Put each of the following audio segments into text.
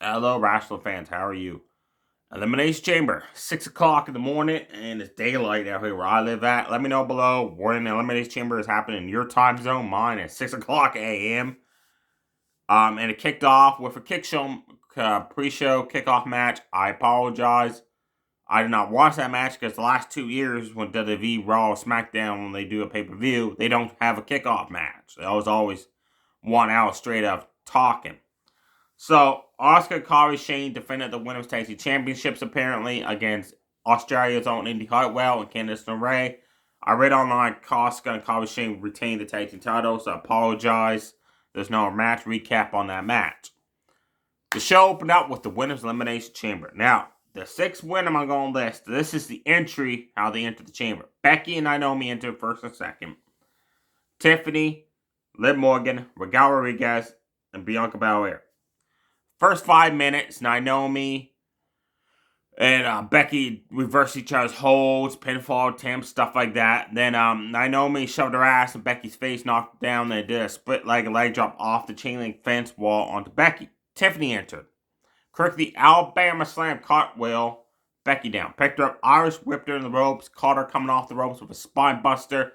Hello, wrestling fans. How are you? Elimination Chamber, 6 o'clock in the morning, and it's daylight out here where I live at. Let me know below when the Elimination Chamber is happening in your time zone. Mine at 6 o'clock a.m. And it kicked off with a pre-show kickoff match. I apologize. I did not watch that match because the last 2 years when WWE Raw or SmackDown, when they do a pay-per-view, they don't have a kickoff match. They always 1 hour straight of talking. So, Oscar, Kari, Shane defended the Women's Tag Team Championships apparently against Australia's own Indy Hartwell and Candice LeRae. I read online Oscar and Kari Shane retained the tag team titles, so I apologize. There's no match recap on that match. The show opened up with the Women's Elimination Chamber. Now, the 6th winner I'm going to list. This is the entry, how they entered the chamber. Becky and Naomi entered first and second. Tiffany, Liv Morgan, Raquel Rodriguez, and Bianca Belair. First 5 minutes, Naomi and Becky reversed each other's holds, pinfall attempts, stuff like that. Then Naomi shoved her ass in Becky's face, knocked her down. They did a split-legged leg drop off the chain link fence wall onto Becky. Tiffany entered. Quickly, Alabama slam cartwheel Becky down. Picked her up, Irish whipped her in the ropes, caught her coming off the ropes with a spine buster.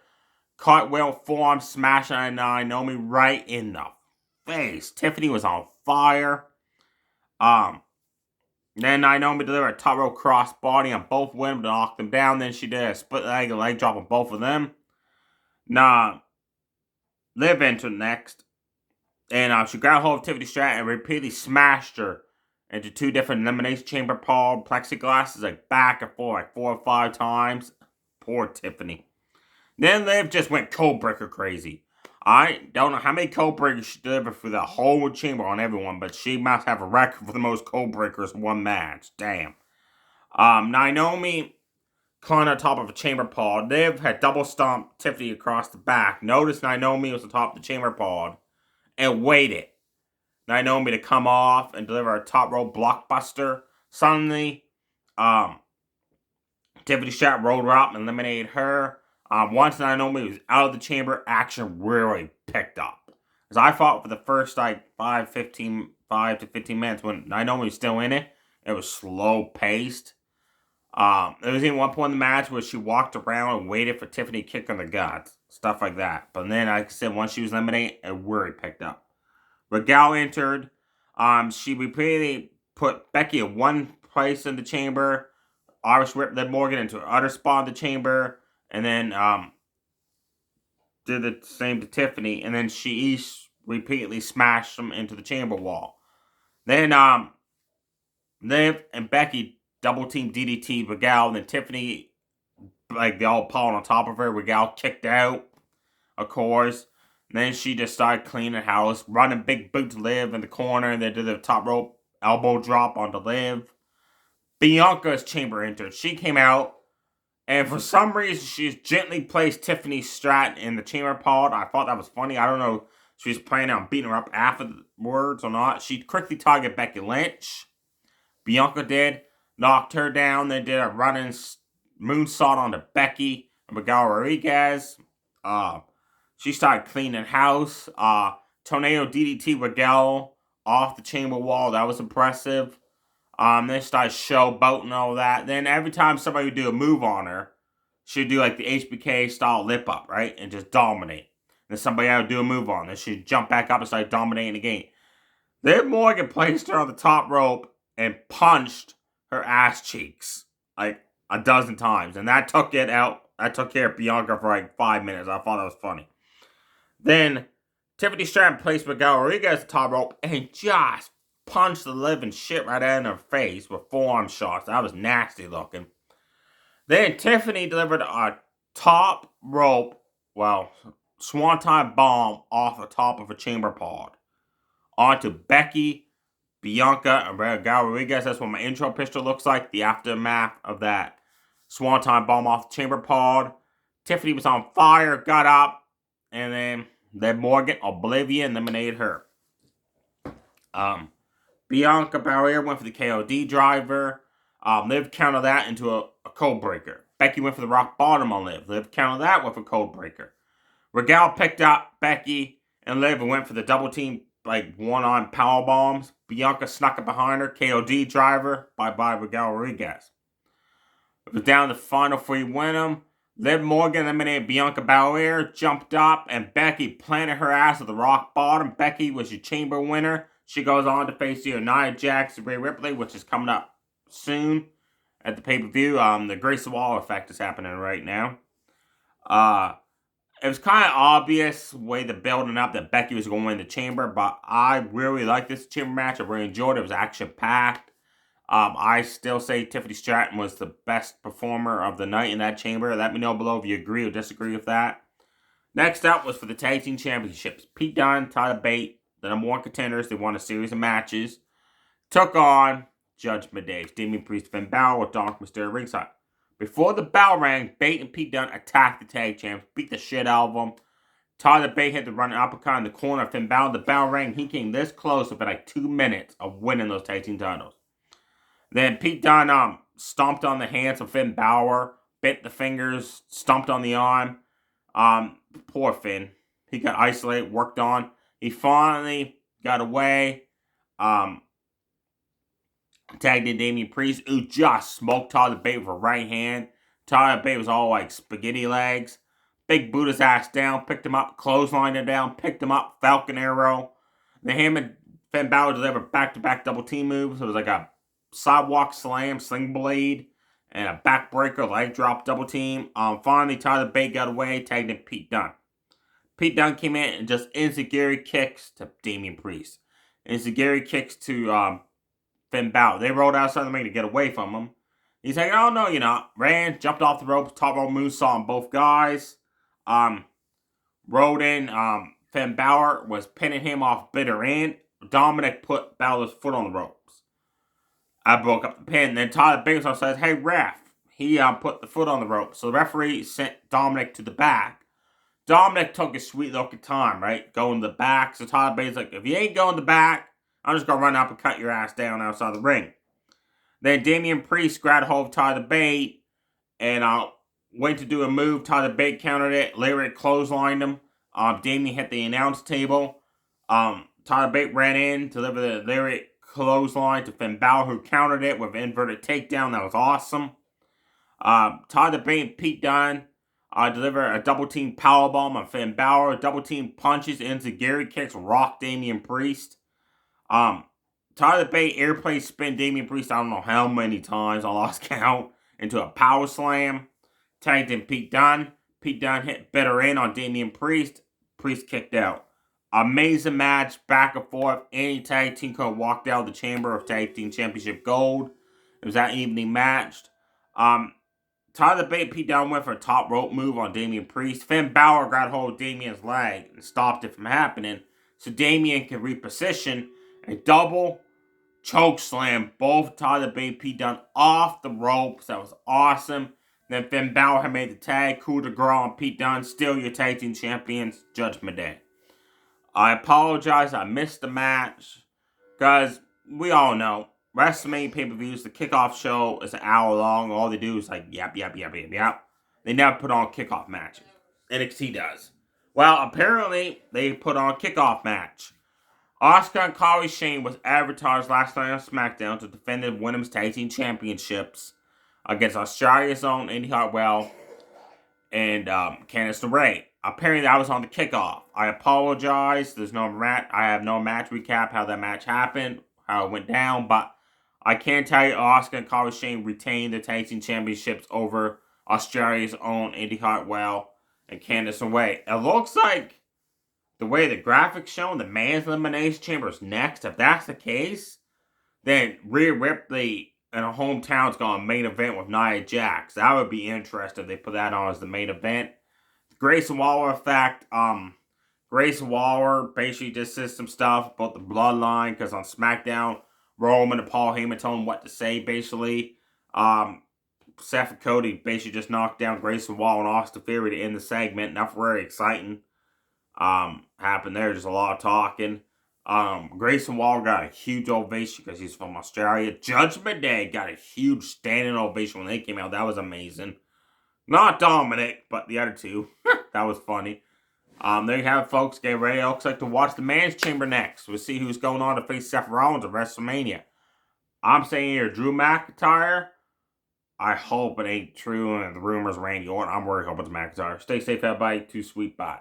Cartwheel forearm smash on Naomi right in the face. Tiffany was on fire. Then Naomi delivered a top rope crossbody on both women to knock them down. Then she did a split leg drop on both of them. Liv entered next. And she grabbed hold of Tiffany Stratton and repeatedly smashed her into 2 different elimination chamber plexiglasses, like back and forth, like 4 or 5 times. Poor Tiffany. Then Liv just went codebreaker crazy. I don't know how many code breakers she delivered for the whole chamber on everyone, but she must have a record for the most code breakers in one match. Damn. Naomi climbed on top of a chamber pod. Liv had double stomped Tiffany across the back. Notice Naomi was on top of the chamber pod and waited Naomi to come off and deliver a top rope blockbuster. Suddenly, Tiffany Stratton rolled her up and eliminated her. Once Naomi was out of the chamber, action really picked up. As I thought for the first 5 to 15 minutes when Naomi was still in it, it was slow paced. There was even one point in the match where she walked around and waited for Tiffany to kick her in the guts. Stuff like that. But then, like I said, once she was eliminated, it really picked up. Raquel entered. She repeatedly put Becky in one place in the chamber. Irish whipped Liv Morgan into an other spot in the chamber. And then did the same to Tiffany. And then she each repeatedly smashed them into the chamber wall. Then Liv and Becky double team DDT Raquel. And then Tiffany, they all piled on top of her. Raquel kicked out, of course. And then she just started cleaning house, running big boot to Liv in the corner. And then did the top rope elbow drop onto Liv. Bianca's chamber entered. She came out. And for some reason, she's gently placed Tiffany Stratton in the chamber pod. I thought that was funny. I don't know if she was planning on beating her up afterwards or not. She quickly targeted Becky Lynch. Bianca did. Knocked her down. Then did a running moonsault onto Becky and Miguel Rodriguez. She started cleaning house. Tornado DDT Miguel off the chamber wall. That was impressive. Then she started showboating and all that. Then every time somebody would do a move on her, she'd do like the HBK style lip up, right? And just dominate. Then somebody else would do a move on. Then she'd jump back up and start dominating again. Then Morgan placed her on the top rope and punched her ass cheeks like a dozen times. And that took it out. That took care of Bianca for like 5 minutes. I thought that was funny. Then Tiffany Stratton placed Miguel Rodriguez at the top rope and just punched the living shit right out in her face with forearm shots. That was nasty looking. Then Tiffany delivered a top rope, swanton bomb off the top of a chamber pod onto Becky, Bianca, and Miguel Rodriguez. That's what my intro picture looks like. The aftermath of that swanton bomb off the chamber pod. Tiffany was on fire, got up, and then Liv Morgan, Oblivion, eliminated her. Bianca Belair went for the KOD driver. Liv countered that into a code breaker. Becky went for the rock bottom on Liv. Liv countered that with a code breaker. Raquel picked up Becky and Liv and went for the double team like one-on power bombs. Bianca snuck it behind her. KOD driver. Bye-bye Miguel Rodriguez. It was down to the final three win them. Liv Morgan eliminated Bianca Belair, jumped up, and Becky planted her ass at the rock bottom. Becky was your chamber winner. She goes on to face either Nia Jax or Rhea Ripley, which is coming up soon at the pay-per-view. The Grace Wall effect is happening right now. It was kind of obvious the way the building up that Becky was going to win the chamber, but I really liked this chamber match. I really enjoyed it. It was action-packed. I still say Tiffany Stratton was the best performer of the night in that chamber. Let me know below if you agree or disagree with that. Next up was for the Tag Team Championships. Pete Dunne, Tyler Bate, the number one contenders. They won a series of matches. Took on Judgment Day. Damian Priest, Finn Balor with Dark Mysterio ringside. Before the bell rang, Bate and Pete Dunne attacked the tag champs, beat the shit out of them. Tyler Bate had to run an uppercut in the corner of Finn Balor. The bell rang. He came this close within like 2 minutes of winning those tag team titles. Then Pete Dunne stomped on the hands of Finn Balor, bit the fingers, stomped on the arm. Poor Finn. He got isolated, worked on. He finally got away. Tagged in Damian Priest, who just smoked Tyler Bate with a right hand. Tyler Bate was all like spaghetti legs. Big boot his ass down, picked him up, clotheslined him down, picked him up, Falcon Arrow. Then him and Finn Balor delivered back-to-back double team moves. It was like a sidewalk slam, sling blade, and a backbreaker, leg drop, double team. Finally, Tyler Bate got away, tagged in Pete Dunne. Pete Dunne came in and just enziguri kicks to Damian Priest. Enziguri kicks to Finn Balor. They rolled outside the ring to get away from him. He's like, oh no, you're not. Ran, jumped off the rope, top rope moonsault on both guys. Rolled in. Finn Balor was pinning him off bitter end. Dominic put Balor's foot on the ropes. I broke up the pin. Then Tyler Bate says, hey ref. He put the foot on the rope. So the referee sent Dominic to the back. Dominic took a sweet looking time, right? Going to the back. So Tyler Bate's like, if you ain't going to the back, I'm just going to run up and cut your ass down outside the ring. Then Damian Priest grabbed hold of Tyler Bate and went to do a move. Tyler Bate countered it. Lariat clotheslined him. Damian hit the announce table. Tyler Bate ran in, delivered the Lariat clothesline to Finn Balor, who countered it with an inverted takedown. That was awesome. Tyler Bate and Pete Dunne delivered a double team powerbomb on Finn Balor. Double team punches into Gary kicks, rocked Damian Priest. Tyler Bate airplane spin Damian Priest, I don't know how many times, I lost count, into a power slam. Tagged in Pete Dunne. Pete Dunne hit better in on Damian Priest. Priest kicked out. Amazing match, back and forth. Any tag team could have walked out of the chamber of Tag Team Championship Gold. It was that evening matched. Tyler Bate and Pete Dunne went for a top rope move on Damian Priest. Finn Balor got hold of Damian's leg and stopped it from happening. So Damian can reposition. A double choke slam both Tyler Bate and Pete Dunne off the ropes. That was awesome. Then Finn Balor had made the tag. Coup de grace on Pete Dunne. Still your tag team champions. Judgment Day. I apologize. I missed the match. Because we all know. WrestleMania pay-per-views, the kickoff show is an hour long. All they do is like, yep. They never put on kickoff matches. NXT does. Well, apparently, they put on a kickoff match. Asuka and Kairi Sane was advertised last night on SmackDown to defend the Women's Tag Team Championships against Australia's own Indy Hartwell and Candice LeRae. Apparently, that was on the kickoff. I apologize. There's no match. I have no match recap how that match happened, how it went down, but I can tell you Asuka and Kairi Sane retained the Tag Team Championships over Australia's own Indy Hartwell and Candice LeRae. It looks like the way the graphics show, the Man's Elimination Chamber is next. If that's the case, then Rhea Ripley in her hometown is going to main event with Nia Jax. That would be interesting if they put that on as the main event. Grace Waller effect. Grace Waller basically just says some stuff about the bloodline because on SmackDown, Roman and Paul Heyman told him what to say basically. Seth and Cody basically just knocked down Grace Waller and Austin Theory to end the segment. Nothing very exciting happened there. Just a lot of talking. Grayson Waller got a huge ovation because he's from Australia. Judgment Day got a huge standing ovation when they came out. That was amazing. Not Dominic, but the other two. That was funny. There you have it, folks. Get ready. It looks like to watch the Man's Chamber next. We'll see who's going on to face Seth Rollins at WrestleMania. I'm saying here, Drew McIntyre. I hope it ain't true and the rumors Randy Orton. I'm worried. Hope it's McIntyre. Stay safe, everybody. Too sweet. Bye.